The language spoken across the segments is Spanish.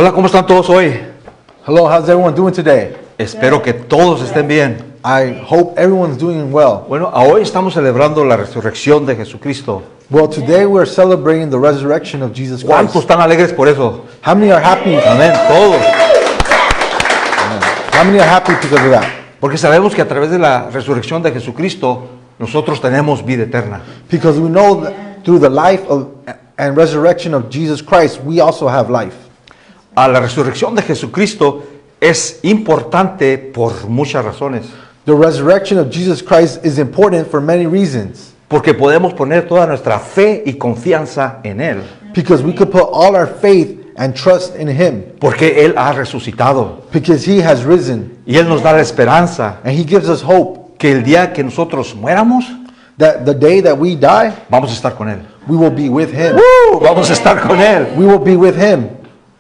Hola, ¿cómo están todos hoy? Hello, how's everyone doing today? Espero que todos estén bien. I hope everyone's doing well. Bueno, hoy estamos celebrando la resurrección de Jesucristo. Well, today we're celebrating the resurrection of Jesus ¿Cuántos Christ. están alegres por eso? How many are happy? Amén, todos. How many are happy because of that? Porque sabemos que a través de la resurrección de Jesucristo, nosotros tenemos vida eterna. Because we know that through the life of and resurrection of Jesus Christ, we also have life. A la resurrección de Jesucristo es importante por muchas razones. The resurrection of Jesus Christ is important for many reasons. Porque podemos poner toda nuestra fe y confianza en Él. Because we could put all our faith and trust in Him. Porque Él ha resucitado. Because He has risen. Y Él nos da la esperanza And He gives us hope que el día que nosotros muéramos, that the day that we die, vamos a estar con Él. we will be with Him. Vamos a estar con Él. We will be with Him.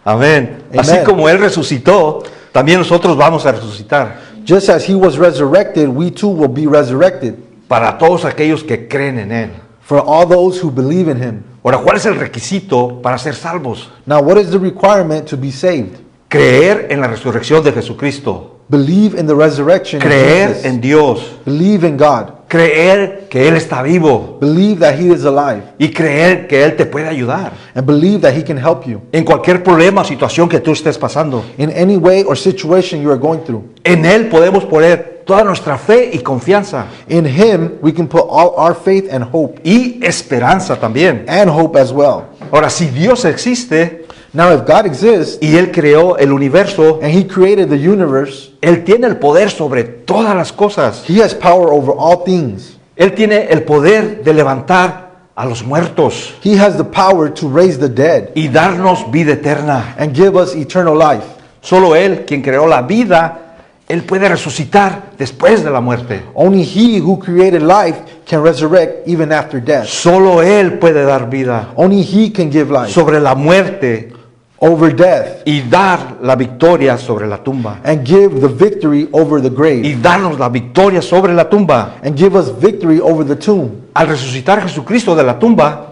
Amén. Amen. Así como Él resucitó, también nosotros vamos a resucitar. Just as He was resurrected, we too will be resurrected. Para todos aquellos que creen en Él. For all those who believe in Him. Ahora, ¿cuál es el requisito para ser salvos? Now, what is the requirement to be saved? Creer en la resurrección de Jesucristo. Believe in the resurrection of Creer Jesus. en Dios. Believe in God. Creer que Él está vivo. Believe that He is alive. Y creer que Él te puede ayudar. And believe that He can help you En cualquier problema o situación que tú estés pasando. in any way or situation you are going through. En Él podemos poner toda nuestra fe y confianza. In Him, we can put all our faith and hope, Y esperanza también. and hope as well. Ahora, si Dios existe Now, if God exists y Él creó el universo, and He created the universe, Él tiene el poder sobre todas las cosas. He has power over all things. Él tiene el poder de levantar a los muertos He has the power to raise the dead y darnos vida eterna. and give us eternal life. Solo Él, quien creó la vida, Él puede resucitar después de la muerte. Only He who created life can resurrect even after death. Solo Él puede dar vida Only He can give life sobre la muerte over death y dar la victoria sobre la tumba. and give the victory over the grave Y darnos la victoria sobre la tumba. and give us victory over the tomb. Al resucitar Jesucristo de la tumba,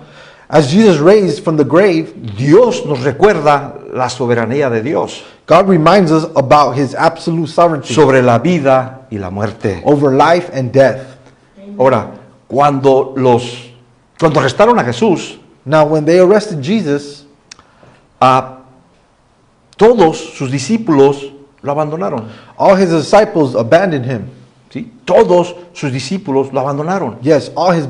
As Jesus raised from the grave, Dios nos recuerda la soberanía de Dios God reminds us about His absolute sovereignty sobre la vida y la muerte. over life and death. Ahora, cuando arrestaron a Jesús, Now, when they arrested Jesus, a todos sus discípulos lo abandonaron. all His disciples abandoned Him. ¿Sí? Todos sus discípulos lo abandonaron. Yes, all His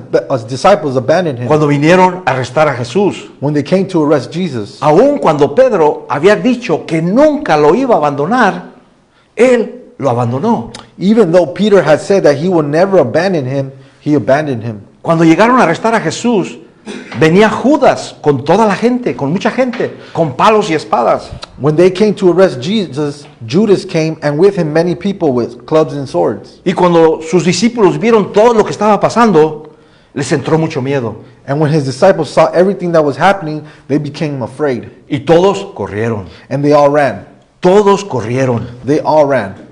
disciples abandoned Him Cuando vinieron a arrestar a Jesús, when they came to arrest Jesus. aun cuando Pedro había dicho que nunca lo iba a abandonar, él lo abandonó. Even though Peter had said that he would never abandon Him, he abandoned Him. Cuando llegaron a arrestar a Jesús, venía Judas con toda la gente, con mucha gente, con palos y espadas. When they came to arrest Jesus, Judas came, and with him many people with clubs and swords. Y cuando sus discípulos vieron todo lo que estaba pasando, les entró mucho miedo. And when His disciples saw everything that was happening, they became afraid, Y todos corrieron. and they all ran. Todos corrieron. They all ran.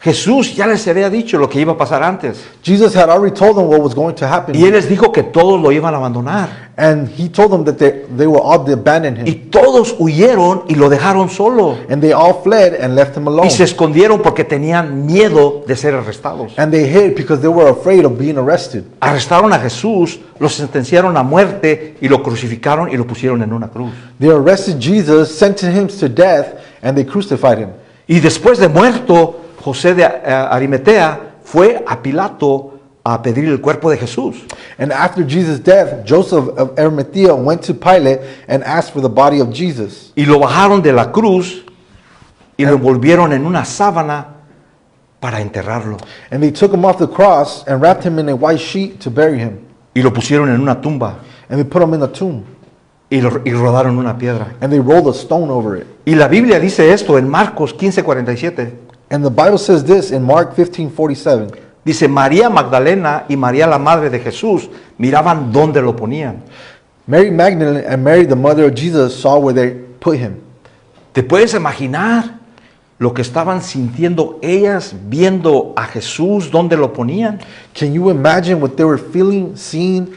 Jesús ya les había dicho lo que iba a pasar antes. Jesus had already told them what was going to happen. Y Él les dijo que todos lo iban a abandonar. And He told them that they were all to abandon Y Him. todos huyeron y lo dejaron solo. And they all fled and left Him alone. Y se escondieron porque tenían miedo de ser arrestados. And they hid because they were afraid of being arrested. Arrestaron a Jesús, lo sentenciaron a muerte y lo crucificaron y lo pusieron en una cruz. They arrested Jesus, sentenced Him to death, and they crucified Him. Y después de muerto, José de Arimatea fue a Pilato a pedir el cuerpo de Jesús. And after Jesus' death, Joseph of Arimathea went to Pilate and asked for the body of Jesus. Y lo bajaron de la cruz y lo envolvieron en una sábana para enterrarlo. And they took Him off the cross and wrapped Him in a white sheet to bury Him. Y lo pusieron en una tumba And they put Him in a tomb. y rodaron una piedra. And they rolled a stone over it. Y la Biblia dice esto en Marcos 15:47. And the Bible says this in Mark 15:47. Dice, María Magdalena y María la madre de Jesús miraban dónde lo ponían. Mary Magdalene and Mary, the mother of Jesus, saw where they put Him. ¿Te puedes imaginar lo que estaban sintiendo ellas viendo a Jesús dónde lo ponían? Can you imagine what they were feeling, seeing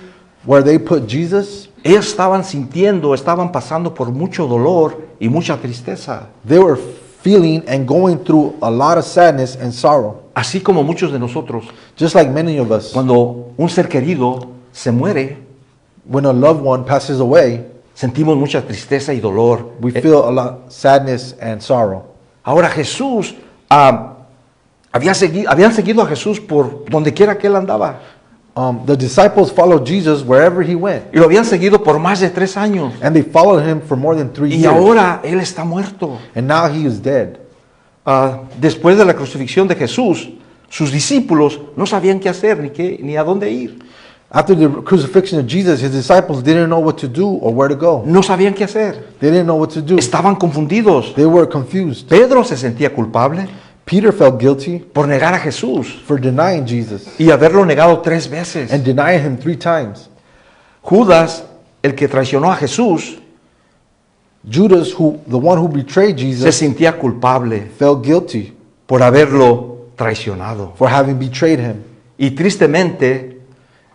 where they put Jesus? Ellos estaban sintiendo, estaban pasando por mucho dolor y mucha tristeza, They were feeling and going through a lot of sadness and sorrow, así como muchos de nosotros. just like many of us. Cuando un ser querido se muere, When a loved one passes away, sentimos mucha tristeza y dolor. we feel a lot sadness and sorrow. Ahora Jesús, habían seguido a Jesús por donde quiera que él andaba. The disciples followed Jesus wherever he went, Y lo habían seguido por más de 3 años. and they followed him for more than 3 Y years. ahora él está muerto. And now he is dead. Después de la crucifixión de Jesús, sus discípulos no sabían qué hacer ni a dónde ir. After the crucifixion of Jesus, his disciples didn't know what to do or where to go. No sabían qué hacer. They didn't know what to do. Estaban confundidos. They were confused. Pedro se sentía culpable Peter felt guilty por negar a Jesús for denying Jesus y haberlo negado 3 veces. and denying him 3 times. Judas, el que traicionó a Jesús, Judas, the one who betrayed se Jesus, sentía culpable felt guilty por haberlo traicionado. for having betrayed him. Y tristemente,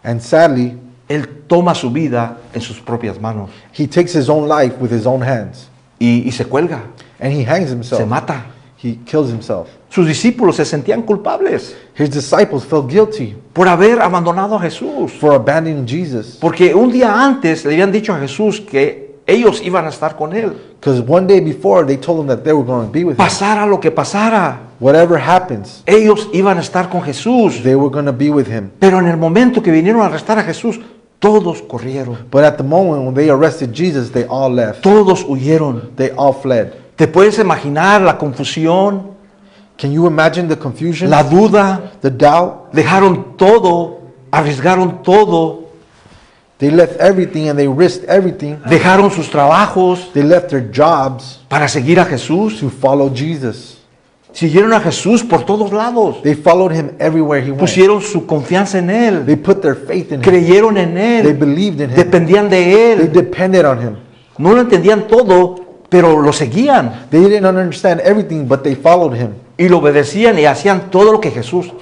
And sadly, él toma su vida en sus propias manos he takes his own life with his own hands y se cuelga, and he hangs se himself. mata. He kills himself. Sus discípulos se sentían culpables His disciples felt guilty por haber abandonado a Jesús. for abandoning Jesus Porque un día antes le habían dicho a Jesús que ellos iban a estar con él. because one day before they told him that they were going to be with him. Pasara lo que pasara, Whatever happens, ellos iban a estar con Jesús. they were going to be with him. Pero en el momento que vinieron a arrestar a Jesús, todos corrieron, But at the moment when they arrested Jesus, they all left. todos huyeron. They all fled. ¿Te puedes imaginar la confusión, Can you imagine the confusion, la duda? the doubt? Dejaron todo, arriesgaron todo, They left everything and they risked everything. dejaron sus trabajos They left their jobs para seguir a Jesús. to follow Jesus. Siguieron a Jesús por todos lados. They followed him everywhere he went. Pusieron su confianza en Él. They put their faith in him. Creyeron en They Él. believed in him. Dependían de They Él. depended on him. No lo entendían todo, pero lo seguían. They didn't understand everything, but they followed him. Y lo obedecían y hacían todo lo que Jesús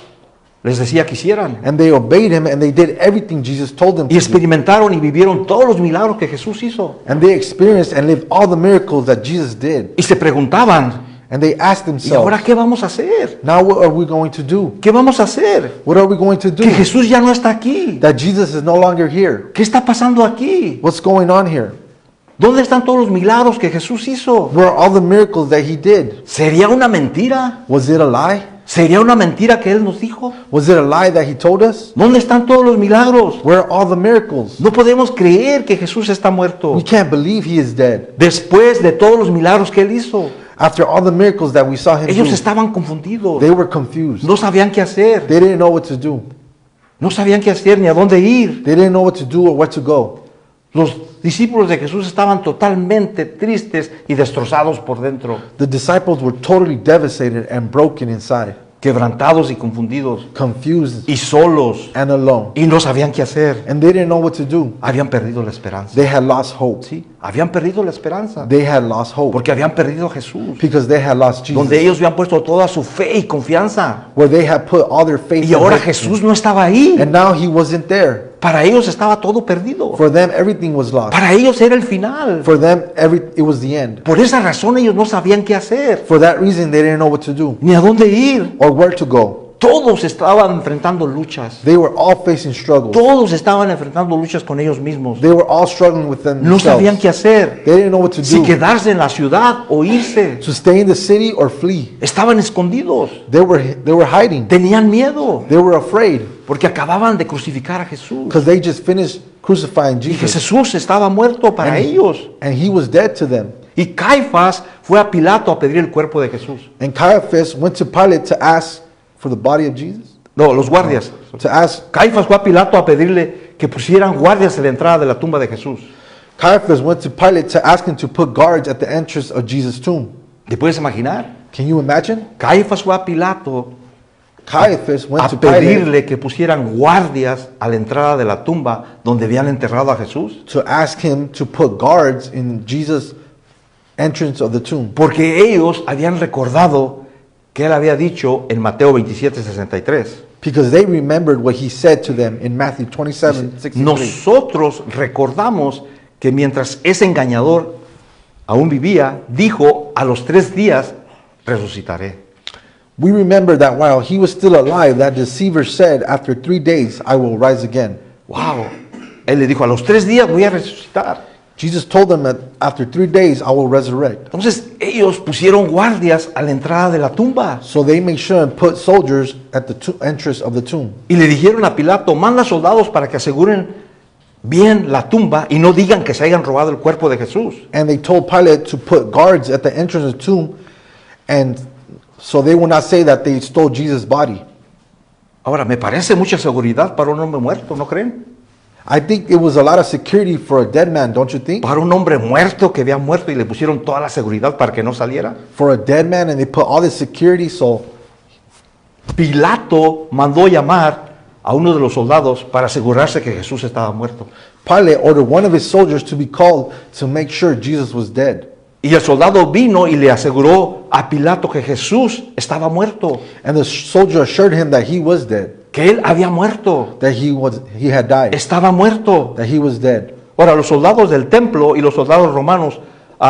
les decía que hicieran. And they obeyed him and they did everything Jesus told them Y to do. experimentaron y vivieron todos los milagros que Jesús hizo. And they experienced and lived all the miracles that Jesus did. Y se preguntaban, And they asked ¿y ahora themselves, qué vamos a hacer? now what are we going to do? ¿Qué vamos a hacer? What are we going to do? Que Jesús ya no está aquí. That Jesus is no longer here. ¿Qué está pasando aquí? What's going on here? ¿Dónde están todos los milagros que Jesús hizo? Where are all the miracles that he did? ¿Sería una mentira? Was it a lie? ¿Sería una mentira que Él nos dijo? Was it a lie that he told us? ¿Dónde están todos los milagros? Where are all the miracles? No podemos creer que Jesús está muerto. We can't believe he is dead. Después de todos los milagros que Él hizo, After all the miracles that we saw him ellos do, estaban confundidos. they were confused. No sabían qué hacer. They didn't know what to do. No sabían qué hacer ni a dónde ir. They didn't know what to do or where to go. Los discípulos de Jesús estaban totalmente tristes y destrozados por dentro, The disciples were totally devastated and broken inside, quebrantados y confundidos confused y solos, and alone. y no sabían qué hacer. And they didn't know what to do. Habían perdido la esperanza. They had lost hope. Sí, habían perdido la esperanza They had lost hope porque habían perdido a Jesús, because they had lost donde Jesus, ellos habían puesto toda su fe y confianza. where they had put all their faith Y and ahora hope in. Jesús no estaba ahí. And now he wasn't there. Para ellos estaba todo perdido. For them, everything was lost. Para ellos era el final. For them, it was the end. Por esa razón ellos no sabían qué hacer, For that reason, they didn't know what to do ni a dónde ir. or where to go. Todos estaban enfrentando luchas. They were all facing struggles. Todos estaban enfrentando luchas con ellos mismos. They were all struggling with No sabían themselves. qué hacer. They didn't know what to Si do. quedarse en la ciudad o irse. To stay in the city or flee. Estaban escondidos. They were hiding. Tenían miedo They were afraid porque acababan de crucificar a Jesús. because they just finished crucifying Y que Jesus. Jesús estaba muerto para ellos. And he was dead to them. Y Caifás fue a Pilato a pedir el cuerpo de Jesús. And Caiaphas went to Pilate to ask for the body of Jesus. No, los guardias. To ask, Caifás fue a Pilato a pedirle que pusieran guardias en la entrada de la tumba de Jesús. Caiaphas went to Pilate to ask him to put guards at the entrance of Jesus' tomb. ¿Te puedes imaginar? Can you imagine? Caifás fue a Pilato Caiaphas went a to Pilate pedirle que pusieran guardias a la entrada de la tumba donde habían enterrado a Jesús. to ask him to put guards in Jesus' entrance of the tomb. Porque ellos habían recordado que él había dicho en Mateo 27:63. Because they remembered what he said to them in Matthew 27:63. Nosotros recordamos que mientras ese engañador aún vivía, dijo, a los 3 días resucitaré. We remember that while he was still alive, that deceiver said, after 3 days, I will rise again. Wow. Él le dijo, a los 3 días voy a resucitar. Jesus told them that after 3 days, I will resurrect. Entonces ellos pusieron guardias a la entrada de la tumba. So they made sure and put soldiers at the entrance of the tomb. Y le dijeron a Pilato, manda soldados para que aseguren bien la tumba y no digan que se hayan robado el cuerpo de Jesús. And they told Pilate to put guards at the entrance of the tomb, and so they will not say that they stole Jesus' body. Ahora, me parece mucha seguridad para un hombre muerto, ¿no creen? I think it was a lot of security for a dead man, don't you think? Para un hombre muerto que había muerto y le pusieron toda la seguridad para que no saliera. For a dead man, and they put all this security, so Pilato mandó llamar a uno de los soldados para asegurarse que Jesús estaba muerto. Pilate ordered one of his soldiers to be called to make sure Jesus was dead. Y el soldado vino y le aseguró a Pilato que Jesús estaba muerto, And the soldier assured him that he was dead, que él había muerto, that he had died, estaba muerto. that he was dead. Ahora, los soldados del templo y los soldados romanos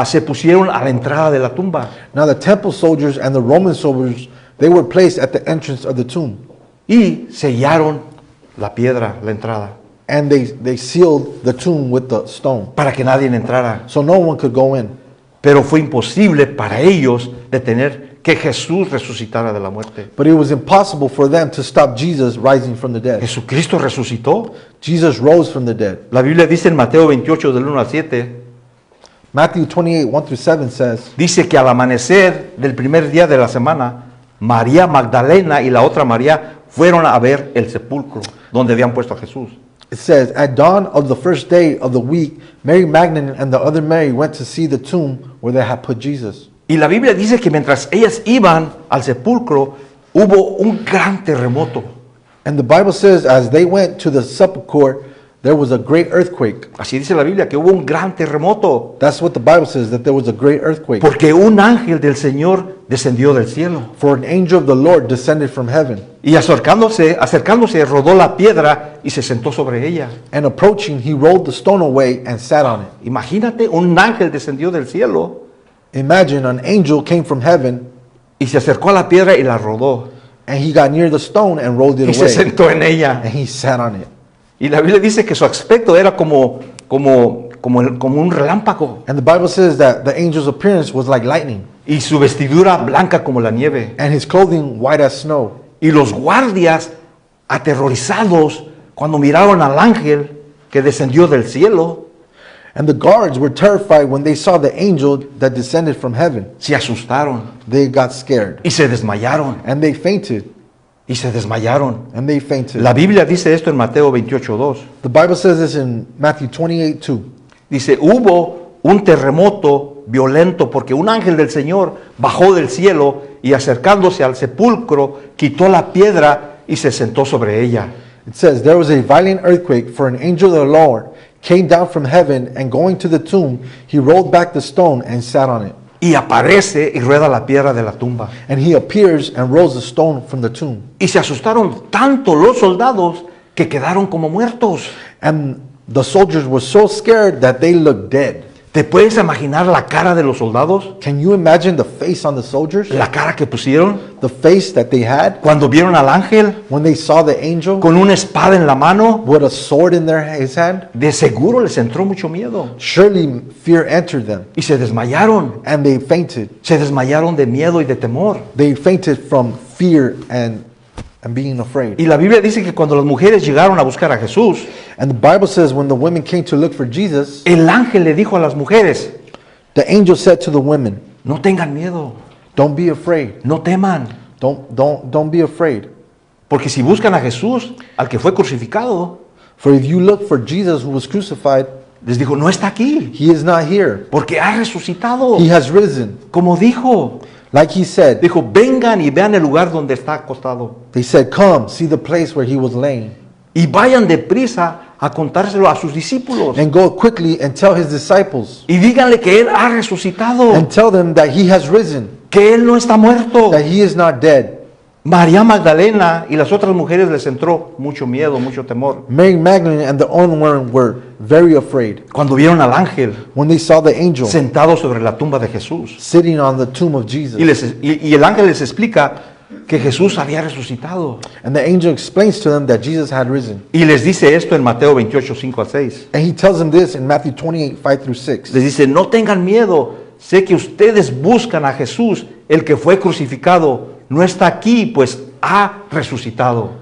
se pusieron a la entrada de la tumba Now the temple soldiers and the Roman soldiers, they were placed at the entrance of the tomb, y sellaron la piedra, la entrada, and they sealed the tomb with the stone, para que nadie entrara. so no one could go in. Pero fue imposible para ellos detener que Jesús resucitara de la muerte. But it was impossible for them to stop Jesus rising from the dead. Jesucristo resucitó. Jesus rose from the dead. La Biblia dice en Mateo 28 del 1 al 7, Matthew 28, 1 through 7 says, dice que al amanecer del primer día de la semana, María Magdalena y la otra María fueron a ver el sepulcro donde habían puesto a Jesús. it says, at dawn of the first day of the week, Mary Magdalene and the other Mary went to see the tomb where they had put Jesus. Y la Biblia dice que mientras ellas iban al sepulcro, hubo un gran terremoto. And the Bible says, as they went to the sepulchre, there was a great earthquake. Así dice la Biblia, que hubo un gran terremoto, That's what the Bible says, that there was a great earthquake. porque un ángel del Señor descendió del cielo. For an angel of the Lord descended from heaven, Y acercándose, rodó la piedra y se sentó sobre ella. and approaching, he rolled the stone away and sat on it. Imagínate, un ángel descendió del cielo Imagine an angel came from heaven, y se acercó a la piedra y la rodó. and he got near the stone and rolled Y it se away, sentó en ella. and he sat on it. Y la Biblia dice que su aspecto era como un relámpago. And the Bible says that the angel's appearance was like lightning, Y su vestidura blanca como la nieve. and his clothing white as snow. Y los guardias, aterrorizados, cuando miraron al ángel que descendió del cielo, And the guards were terrified when they saw the angel that descended from heaven. se asustaron They got scared, y se desmayaron. and they fainted, Y se desmayaron. and they fainted. La Biblia dice esto en Mateo 28:2. The Bible says this in Matthew 28:2. Dice, hubo un terremoto violento porque un ángel del Señor bajó del cielo y acercándose al sepulcro quitó la piedra y se sentó sobre ella. It says, there was a violent earthquake, for an angel of the Lord came down from heaven, and going to the tomb, he rolled back the stone and sat on it. Y aparece y rueda la piedra de la tumba. And he appears and rolls the stone from the tomb. Y se asustaron tanto los soldados que quedaron como muertos. And the soldiers were so scared that they looked dead. ¿Te puedes imaginar la cara de los soldados? Can you imagine the face on the soldiers? La cara que pusieron The face that they had cuando vieron al ángel when they saw the angel con una espada en la mano. with a sword in his hand? De seguro les entró mucho miedo. Surely fear entered them, Y se desmayaron. and they fainted. Se desmayaron de miedo y de temor. They fainted from fear and being afraid. Y la Biblia dice que cuando las mujeres llegaron a buscar a Jesús, And the Bible says when the women came to look for Jesus, el ángel le dijo a las mujeres, the angel said to the women, no tengan miedo, don't be afraid. no teman, Don't be afraid. porque si buscan a Jesús, al que fue crucificado, For if you look for Jesus who was crucified, les dijo, no está aquí, he is not here. porque ha resucitado, He has risen. como dijo. Like he said, Dijo, vengan y vean el lugar donde está acostado. they said, come, see the place where he was laying. Y vayan deprisa a contárselo a sus discípulos. And go quickly and tell his disciples, Y díganle que Él ha resucitado, and tell them that he has risen, que Él no está muerto. that he is not dead. María Magdalena y las otras mujeres les entró mucho miedo, mucho temor. Mary Magdalene and the other one were very afraid Cuando vieron al ángel when they saw the angel sentado sobre la tumba de Jesús. sitting on the tomb of Jesus. Y el ángel les explica que Jesús había resucitado. And the angel explains to them that Jesus had risen. Y les dice esto en Mateo 28, 5 al 6. And he tells them this in Matthew 28, 5 through 6. Les dice, no tengan miedo, sé que ustedes buscan a Jesús, el que fue crucificado. No está aquí, pues ha resucitado.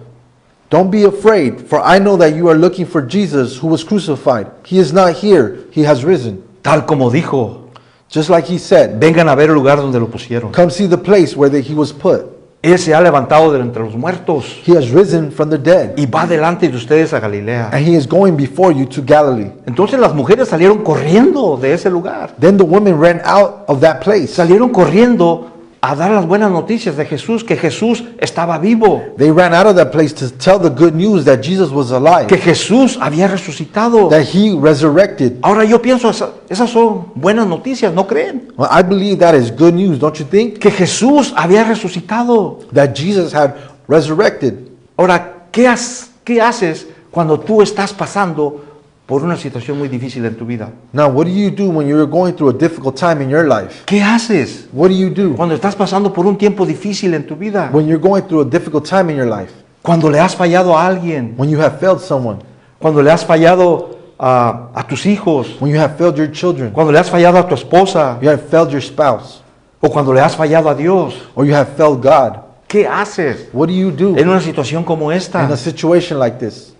Don't be afraid, for I know that you are looking for Jesus who was crucified. He is not here, he has risen. Tal como dijo, Just like he said, vengan a ver el lugar donde lo pusieron. come see the place where he was put. Él se ha levantado de entre los muertos He has risen from the dead, y va delante de ustedes a Galilea. and he is going before you to Galilee. Entonces las mujeres salieron corriendo de ese lugar. Then the women ran out of that place. Salieron corriendo a dar las buenas noticias de Jesús, que Jesús estaba vivo, They ran out of that place to tell the good news that Jesus was alive, que Jesús había resucitado. that he resurrected. Ahora yo pienso, esas son buenas noticias, ¿no creen? Well, I believe that is good news, don't you think? Que Jesús había resucitado. That Jesus had resurrected. Ahora, ¿qué haces cuando tú estás pasando por una situación muy difícil en tu vida? Now, what do you do when you're going through a difficult time in your life? ¿Qué haces What do you do cuando estás pasando por un tiempo difícil en tu vida? when you're going through a difficult time in your life? Cuando le has fallado a alguien, When you have failed someone, cuando le has fallado a tus hijos, when you have failed your children, cuando le has fallado a tu esposa, you have failed your spouse, o cuando le has fallado a Dios. or you have failed God. ¿Qué haces What do you do en una situación como esta? in a situation like this?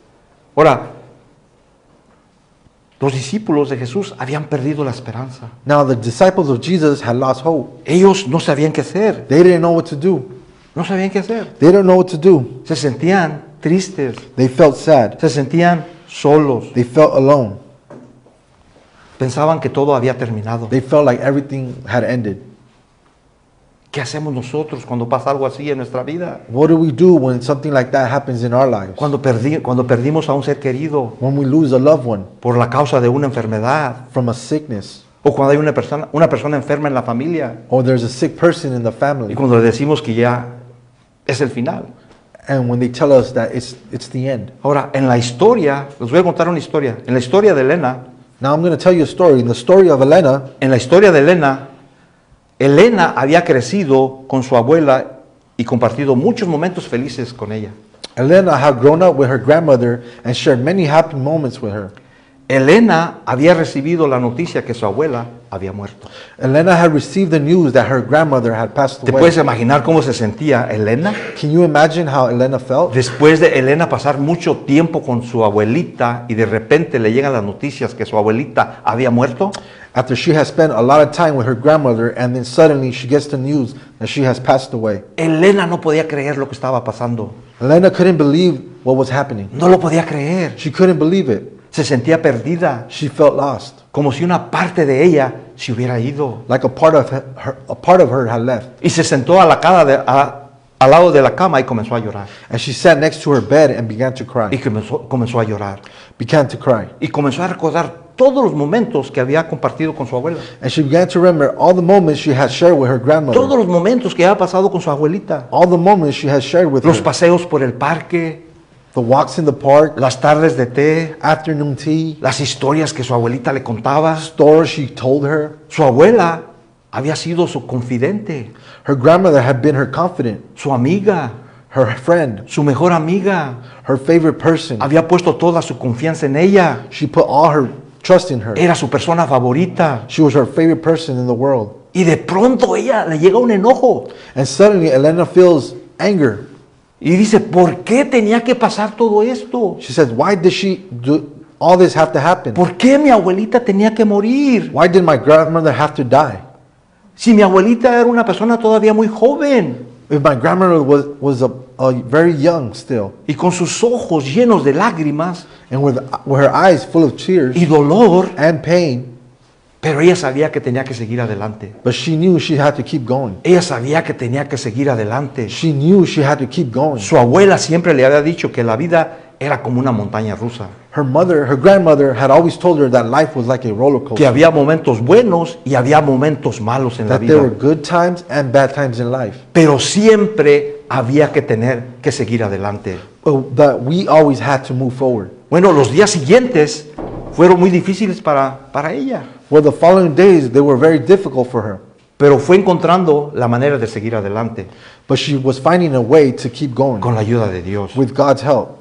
Ahora, los discípulos de Jesús habían perdido la esperanza. Now, the disciples of Jesus had lost hope. Ellos no sabían qué hacer. They didn't know what to do. No sabían qué hacer. They didn't know what to do. Se sentían tristes. They felt sad. Se sentían solos. They felt alone. Pensaban que todo había terminado. They felt like everything had ended. ¿Qué hacemos nosotros cuando pasa algo así en nuestra vida? What do we do when something like that happens in our lives? Cuando perdimos a un ser querido When we lose a loved one por la causa de una enfermedad, from a sickness, o cuando hay una persona enferma en la familia, or there's a sick person in the y family, cuando le decimos que ya es el final. and when they tell us that it's the end. Ahora, en la historia, les voy a contar una historia. En la historia de Elena, Now I'm going to tell you a story. In the story of Elena, Elena había crecido con su abuela y compartido muchos momentos felices con ella. Elena had grown up with her grandmother and shared many happy moments with her. Elena había recibido la noticia que su abuela había muerto. Elena had received the news that her grandmother had passed ¿Te away. puedes imaginar cómo se sentía Elena? Can you imagine how Elena felt? Después de Elena pasar mucho tiempo con su abuelita y de repente le llegan las noticias que su abuelita había muerto. After she has spent a lot of time with her grandmother and then suddenly she gets the news that she has passed away. Elena no podía creer lo que estaba pasando. Elena couldn't believe what was happening. No lo podía creer. She couldn't believe it. Se sentía perdida, She felt lost, como si una parte de ella se hubiera ido. like a part of her had left. Y se sentó al lado de la cama y comenzó a llorar. And she sat next to her bed and began to Y cry. comenzó a llorar. Began to cry. Y comenzó a recordar todos los momentos que había compartido con su abuela. And she began to remember all the moments she had shared with her Todos grandmother. los momentos que había pasado con su abuelita. All the moments she had shared with Los her. paseos por el parque, The walks in the park, las tardes de té, afternoon tea, las historias que su abuelita le contaba. stories she told her. Su abuela había sido su confidente, Her grandmother had been her confidant, su amiga, her friend, su mejor amiga. her favorite person. Había puesto toda su confianza en ella. She put all her trust in her. Era su persona favorita. She was her favorite person in the world. Y de pronto ella le llega un enojo. And suddenly Elena feels anger. Y dice, ¿por qué tenía que pasar todo esto? She says, why did she do all this have to happen? ¿Por qué mi abuelita tenía que morir? Why did my grandmother have to die? Si mi abuelita era una persona todavía muy joven If my grandmother was a very young still, y con sus ojos llenos de lágrimas and with her eyes full of tears y dolor, and pain, pero ella sabía que tenía que seguir adelante. but she knew she had to keep going. Ella sabía que tenía que seguir adelante. She knew she had to keep going. Su abuela siempre le había dicho que la vida era como una montaña rusa, Her grandmother had always told her that life was like a roller que coaster. había momentos buenos y había momentos malos en la That there were vida, good times and bad times in life. pero siempre había que seguir adelante. that we always had to move forward. Bueno, los días siguientes fueron muy difíciles para ella, Well, the following days, they were very difficult for her. pero fue encontrando la manera de seguir adelante But she was finding a way to keep going con la ayuda de Dios. with God's help.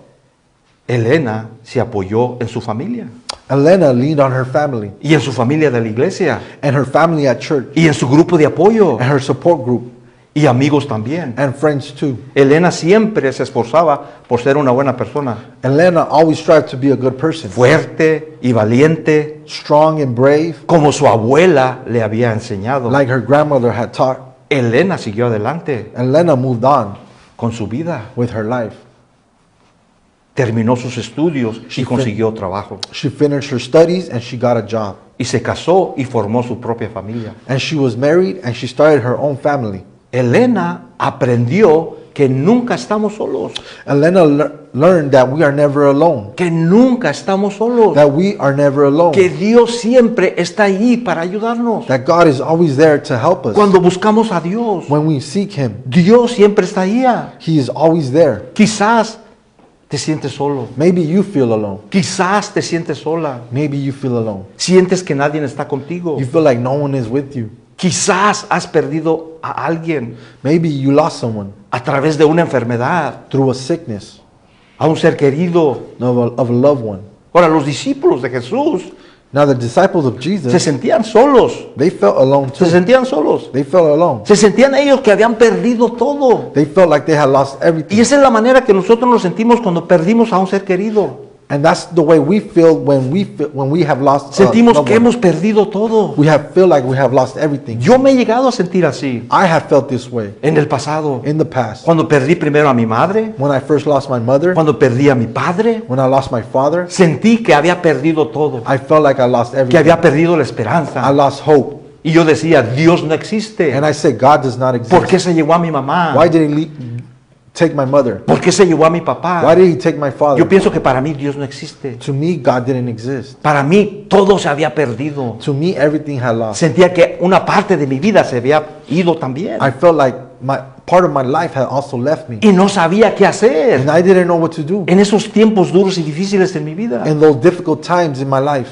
Elena se apoyó en su familia Elena leaned on her family y en su familia de la iglesia and her family at church y en su grupo de apoyo and her support group y amigos también. and friends too. Elena siempre se esforzaba por ser una buena persona, Elena always strived to be a good person, fuerte y valiente, strong and brave, como su abuela le había enseñado. like her grandmother had taught. Elena siguió adelante Elena moved on con su vida, with her life. terminó sus estudios y consiguió trabajo. She finished her studies and she got a job. Y se casó y formó su propia familia. And she was married and she started her own family. Elena aprendió que nunca estamos solos, Elena learned that we are never alone, que nunca estamos solos, that we are never alone, que Dios siempre está ahí para ayudarnos. that God is always there to help us. Cuando buscamos a Dios, When we seek Him, Dios siempre está ahí. He is always there. Quizás te sientes solo, Maybe you feel alone. quizás te sientes sola, Maybe you feel alone. sientes que nadie está contigo, You feel like no one is with you. quizás has perdido a alguien Maybe you lost someone a través de una enfermedad, through a sickness a un ser querido. of a loved one. Ahora, los discípulos de Jesús Now the disciples of se Jesus, sentían solos, they felt alone se too. sentían solos, They felt alone. se sentían ellos que habían perdido todo. They felt like they had lost Y everything. esa es la manera que nosotros nos sentimos cuando perdimos a un ser querido. And that's the way we feel when we have lost Sentimos loved que one. hemos perdido todo. We feel like we have lost everything. Yo me he llegado a sentir así I have felt this way en el pasado. in the past. Cuando perdí primero a mi madre, When I first lost my mother, cuando perdí a mi padre, when I lost my father, sentí que había perdido todo, I felt like I lost que everything. había perdido la I esperanza. lost hope. Y yo decía, Dios no existe. And I said, God does not ¿Por qué exist. se llevó a mi mamá? Why did He take my mother? ¿Por qué se llevó a mi Why papá? did He take my Yo father? pienso que para mí Dios no existe. To me, God didn't exist. Para mí todo se había perdido. To me, everything had lost. Sentía que una parte de mi vida se había ido también. I felt like part of my life had also left me. Y no sabía qué hacer And I didn't know what to do en esos tiempos duros y difíciles en mi vida. in those difficult times in my life.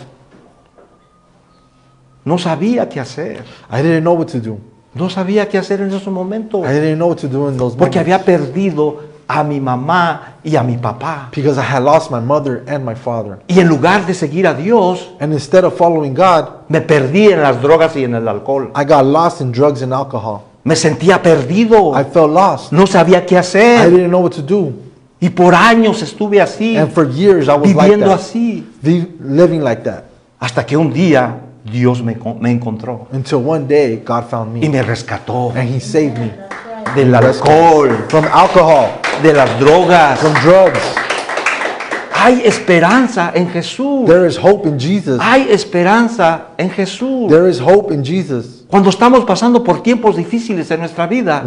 No sabía qué hacer. I didn't know what to do. No sabía qué hacer en esos momentos. I didn't know what to do in those Porque moments. había perdido a mi mamá y a mi papá. Because I had lost my mother and my father. Y en lugar de seguir a Dios, And instead of following God, me perdí en las drogas y en el alcohol. I got lost in drugs and alcohol. Me sentía perdido. I felt lost. No sabía qué I hacer. didn't know what to do. Y por años estuve así, And for years I was like viviendo that, así. living like that. Hasta que un día Dios me encontró Until one day God found y me me rescató and He saved me del alcohol, from alcohol, de las drogas. from drugs. Hay esperanza en Jesús. There is hope in Jesus. Hay esperanza en Jesús. There is hope in Jesus. Cuando estamos pasando por tiempos difíciles en nuestra vida,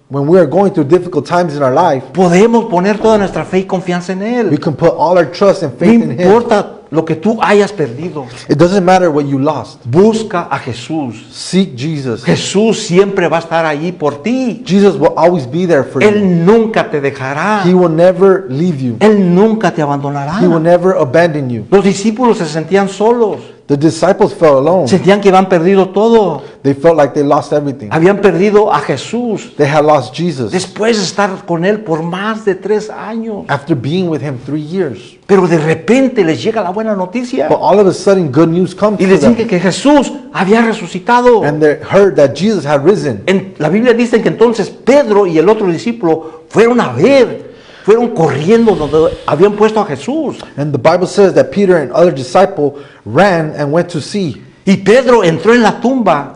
When we are going through difficult times in our life, podemos poner toda nuestra fe y confianza en we Él. can put all our trust and No faith in Him. importa lo que tú hayas perdido. It doesn't matter what you lost. Busca a Jesús. Seek Jesus. Jesús siempre va a estar allí por ti. Jesus will always be there for you. Él nunca te dejará. He will never leave you. Él nunca te abandonará. He will never abandon you. Los discípulos se sentían solos. The disciples felt alone. Sentían que habían perdido todo. They felt like they lost everything. Habían perdido a Jesús. They had lost Jesus Después de estar con Él por más de 3 años. after being with Him 3 years. Pero de repente les llega la buena noticia. But all of a sudden, good news comes Y to les dicen them. que Jesús había resucitado. And they heard that Jesus had risen. La Biblia dice que entonces Pedro y el otro discípulo fueron a ver, fueron corriendo donde habían puesto a Jesús. And the Bible says that Peter and other disciple ran and went to see. Y Pedro entró en la tumba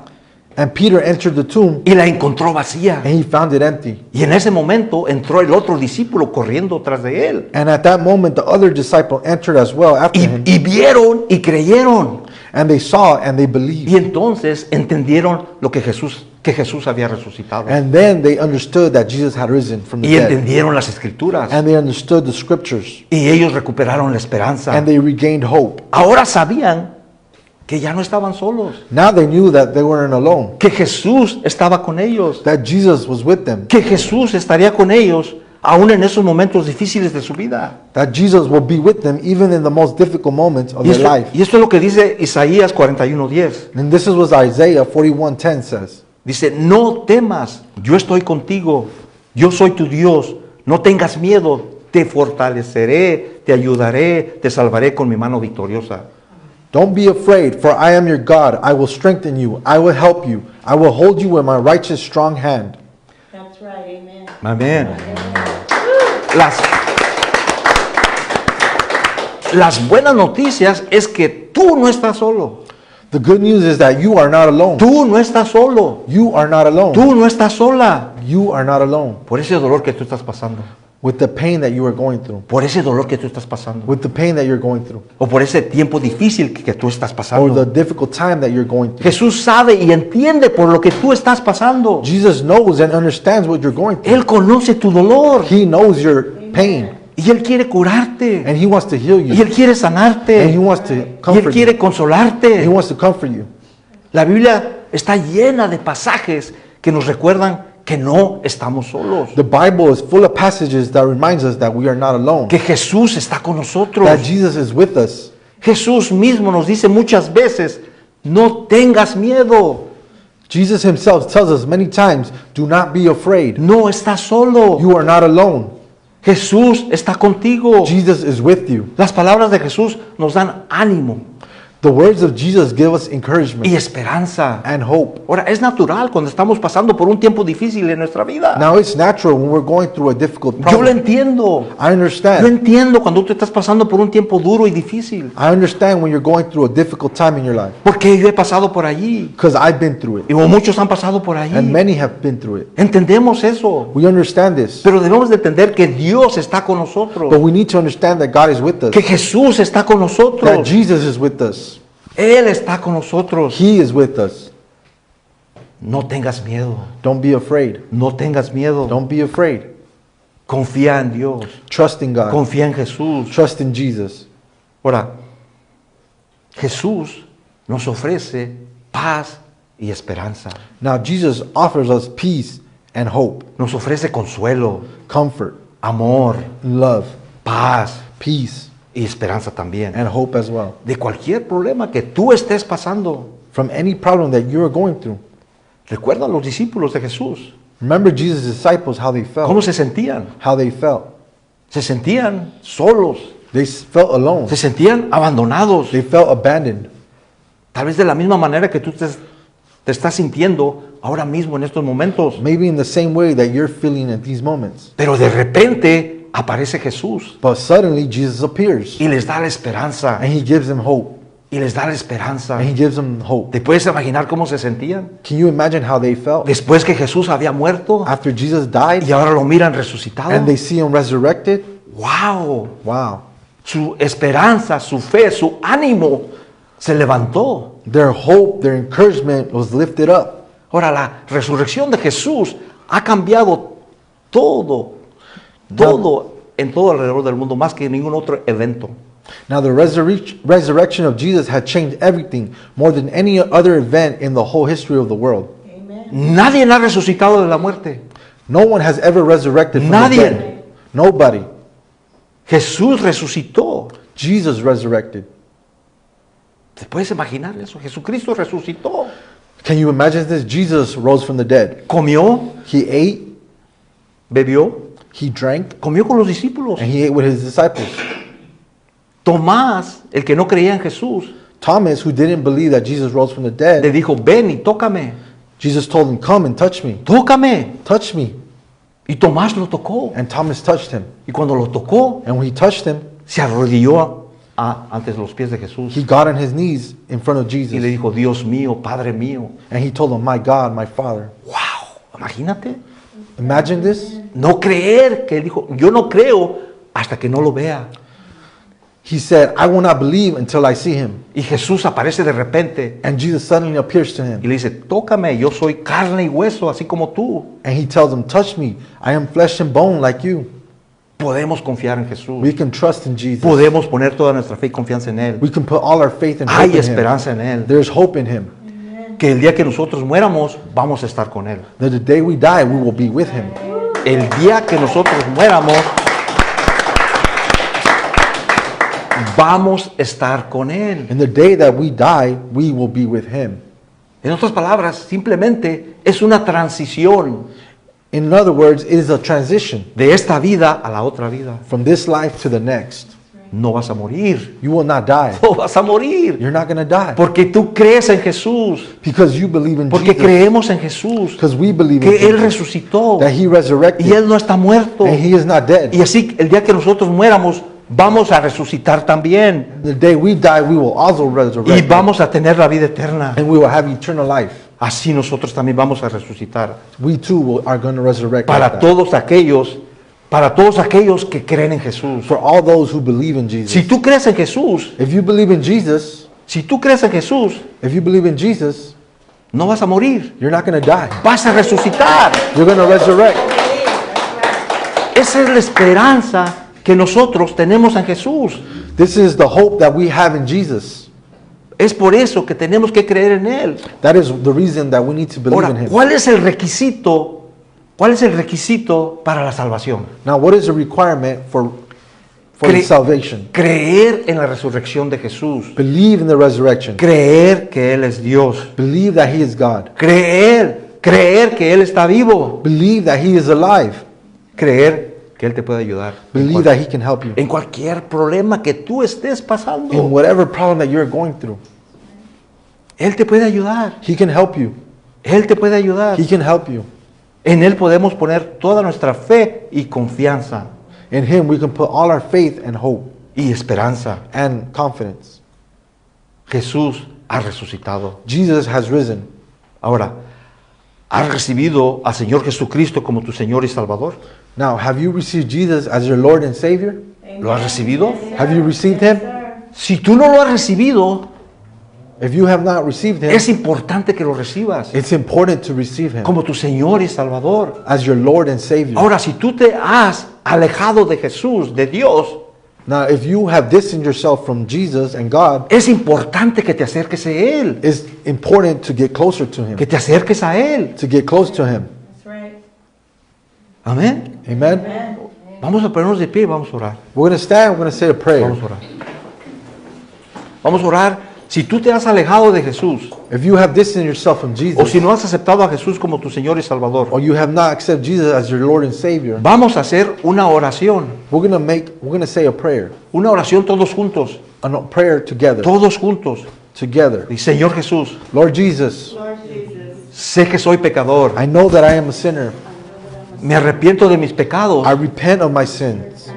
And Peter entered the tomb y la encontró vacía. and he found it empty. Y en ese momento entró el otro discípulo corriendo tras de él. And at that moment, the other disciple entered as well after him. Y vieron y creyeron. And they saw and they believed. Y entonces entendieron lo que Jesús había resucitado. And then they understood that Jesus had risen from the Y dead. entendieron las escrituras. And they understood the scriptures. Y ellos recuperaron la esperanza. And they regained hope. Ahora sabían que ya no estaban solos, Now they knew that they weren't alone, que Jesús estaba con ellos, that Jesus was with them, que Jesús estaría con ellos aún en esos momentos difíciles de su vida. that Jesus will be with them even in the most difficult moments of Y their life. esto es lo que dice Isaías 41:10. And this is what Isaiah 41:10 says. Dice, no temas, yo estoy contigo, yo soy tu Dios, no tengas miedo, te fortaleceré, te ayudaré, te salvaré con mi mano victoriosa. Don't be afraid, for I am your God. I will strengthen you. I will help you. I will hold you in my righteous strong hand. That's right, amen. Amén. Las buenas noticias es que tú no estás solo. The good news is that you are not alone. Tú no estás solo. You are not alone. Tú no estás sola. You are not alone Por ese dolor que tú estás pasando. with the pain that you are going through, Por ese dolor que tú estás pasando. with the pain that you're going through, O por ese tiempo difícil que tú estás or the pasando. difficult time that you're going through. Jesús sabe y entiende por lo que tú estás pasando. Jesus knows and understands what you're going through. Él conoce tu dolor. He knows your pain, Y Él quiere curarte. and He wants to heal Y you, Él quiere sanarte. and He wants to Y Él comfort quiere you. consolarte. He wants to comfort you. La Biblia está llena de pasajes que nos recuerdan que no estamos solos. The Bible is full of passages that reminds us that we are not alone, Que Jesús está con nosotros. that Jesus is with us. Jesús mismo nos dice muchas veces, no tengas miedo. Jesus Himself tells us many times, do not be afraid. No estás solo. You are not alone. Jesús está contigo. Jesus is with you. Las palabras de Jesús nos dan ánimo The words of Jesus give us encouragement y esperanza. and hope. Ahora, es natural cuando estamos pasando por un tiempo difícil en nuestra vida. Now it's natural when we're going through a difficult Yo lo problem. entiendo. I Yo understand. entiendo cuando tú estás pasando por un tiempo duro y difícil. I understand when you're going through a difficult time in your life, Porque yo he pasado por allí. because I've been through it, Y muchos han pasado por allí. and many have been through it. Entendemos eso. We understand this, Pero debemos de entender que Dios está con nosotros. but we need to understand that God is with us, Que Jesús está con that nosotros. Jesus is with us. Él está con nosotros. He is with us. No tengas miedo. Don't be afraid. No tengas miedo. Don't be afraid. Confía en Dios. Trust in God. Confía en Jesús. Trust in Jesus. Ahora, Jesús nos ofrece paz y esperanza. Now Jesus offers us peace and hope, Nos ofrece consuelo, comfort, amor, love, paz peace, y esperanza también. and hope as well. De cualquier problema que tú estés pasando. From any problem that you are going through. Recuerda a los discípulos de Jesús. Remember Jesus' disciples, how they ¿Cómo felt. se sentían? How they felt. Se sentían solos. They felt alone. Se sentían abandonados. They felt abandoned. Tal vez de la misma manera que tú te estás sintiendo ahora mismo en estos momentos. Maybe in the same way that you're feeling at these moments. Pero de repente aparece Jesús But suddenly Jesus appears y les da la esperanza. and He gives them hope. Y les da la esperanza. And He gives them hope. ¿Te puedes imaginar cómo se sentían? Can you imagine how they felt Después que Jesús había muerto after Jesus died y ahora lo miran resucitado. and they see Him resurrected? ¡Wow! Wow. Su esperanza, su fe, su ánimo se levantó. Their hope, their encouragement was lifted up. Ahora, la resurrección de Jesús ha cambiado todo en todo alrededor del mundo, más que ningún otro evento. Now the resurrection of Jesus had changed everything more than any other event in the whole history of the world. Amen. Nadie ha resucitado de la muerte. No one has ever resurrected from Nadie. the dead. Nobody. Jesús resucitó. Jesus resurrected. ¿Te puedes imaginar eso? Jesucristo resucitó. Can you imagine this? Jesus rose from the dead. Comió, He ate, bebió, He drank, comió con los discípulos. and He ate with His disciples. Tomás, el que no creía en Jesús, Thomas, who didn't believe that Jesus rose from the le dead, dijo, ven y tócame, Jesus told him, come and touch me. tócame. Touch me. Y Tomás lo tocó. And Thomas touched Him. Y cuando lo tocó, And when he touched Him, se arrodilló ante los pies de Jesús he got on his knees in front of y le Jesus. dijo, Dios mío, Padre mío. And he told him, my God, my Father. ¡Wow! Imagínate. Imagine this. No creer, que él dijo, yo no creo hasta que no lo vea. He said, I will not believe until I see Him. Y Jesús aparece de repente And Jesus suddenly appears to y him. le dice, tócame, yo soy carne y hueso, así como tú. And He tells him, touch me. I am flesh and bone like you. Podemos confiar en Jesús. We can trust in Jesus. Podemos poner toda nuestra fe y confianza en Él. We can put all our faith and hope Hay in Him. esperanza en Él. There's hope in Him. Que el día que nosotros muéramos, vamos a estar con Él. That the day we die, we will be with Him. El día que nosotros muéramos, vamos a estar con Él. And the day that we die, we will be with Him. En otras palabras, simplemente es una transición In other words, it is a transition de esta vida a la otra vida. from this life to the next. No vas a morir. You will not die. No vas a morir. You're not going to die. Porque tú crees en Jesús. Because you believe in Porque Jesus. creemos en Jesús. Because we believe in Que Él Jesus. resucitó. That He resurrected. Y Él no está muerto. And He is not dead. Y así el día que nosotros muéramos, vamos a resucitar también. The day we die, we will also Y resurrect. vamos a tener la vida eterna. And we will have eternal life. Así nosotros también vamos a resucitar. We too are going to resurrect. Para like that. todos aquellos que creen en Jesús. For all those who believe in Jesus. Si tú crees en Jesús, If you believe in Jesus, si tú crees en Jesús, if you believe in Jesus, no vas a morir. you're not going to die. Vas a resucitar. You're going to resurrect. Esa es la esperanza que nosotros tenemos en Jesús. This is the hope that we have in Jesus. Es por eso que tenemos que creer en Él. That is the reason that we need to believe in Ahora, Him. ¿cuál es el requisito? ¿Cuál es el requisito para la salvación? Now, what is the requirement for Cre- salvation? Creer en la resurrección de Jesús. Believe in the resurrection. Creer que Él es Dios. Believe that He is God. Creer que Él está vivo. Believe that He is alive. Creer que Él te puede ayudar. Believe that He can help you En cualquier problema que tú estés in pasando, whatever problem that you're going through. Él te puede ayudar. He can help you. Él te puede ayudar. He can help you. En Él podemos poner toda nuestra fe y confianza In Him, we can put all our faith and hope y esperanza. and confidence. Jesús ha resucitado. Jesus has risen. Ahora, ¿has recibido al Señor Jesucristo como tu Señor y Salvador? Now, have you received Jesus as your Lord and Savior? ¿Lo has recibido? Have you received Him? Si tú no lo has recibido, If you have not received Him, es importante que lo recibas it's important to receive Him como tu Señor y Salvador. as your Lord and Savior. Ahora, si tú te has alejado de Jesús, de Dios, Now, if you have distanced yourself from Jesus and God, es importante que te acerques a Él, it's important to get closer to Him, que te acerques a Él. to get close to Him. That's right. Amén. Amen? Vamos a ponernos de pie y vamos a orar. We're going to stand, we're going to say a prayer. Vamos a orar. Vamos a orar. Si tú te has alejado de Jesús, If you have distanced yourself from o Jesus, si no has aceptado a Jesús como tu Señor y Salvador, or you have not accepted Jesus as your Lord and Savior, vamos a hacer una oración. we're going to say a prayer. Una oración todos juntos. A prayer together. Todos juntos. Together. Y Señor Jesús, Lord Jesus, Lord Jesus, sé que soy pecador. I know that I am a sinner. Me arrepiento de mis pecados I repent of my sins,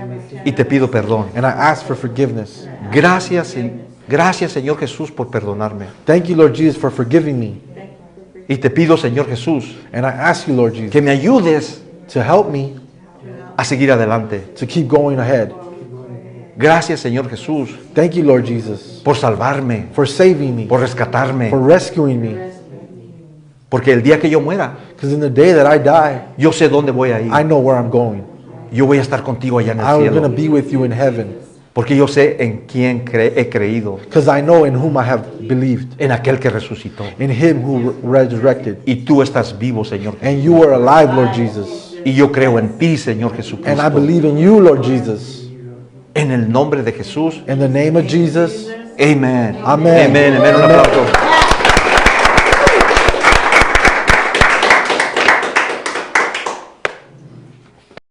y te pido perdón. and I ask for forgiveness. Gracias Señor Jesús por perdonarme. Thank you, Lord Jesus, for forgiving me. Y te pido Señor Jesús And I ask you, Lord Jesus, que me ayudes to help me a seguir adelante. to keep going ahead. Gracias Señor Jesús Thank you, Lord Jesus, por salvarme, for saving me, por rescatarme. for rescuing me. Porque el día que yo muera, Because in the day that I die, yo sé dónde voy a ir. I know where I'm going. Yo voy a estar contigo allá en el I'm going to cielo. be with you in heaven. Porque yo sé en quién he creído. Because I know in whom I have believed, En aquel que resucitó. in Him who resurrected. Y tú estás vivo, Señor. And you are alive, Lord Jesus. Y yo creo en ti, Señor And I Jesucristo. believe in you, Lord Jesus. En el nombre de Jesús. In the name of Jesus, Amén. Amén. Amén. Amén. Un Amén. aplauso.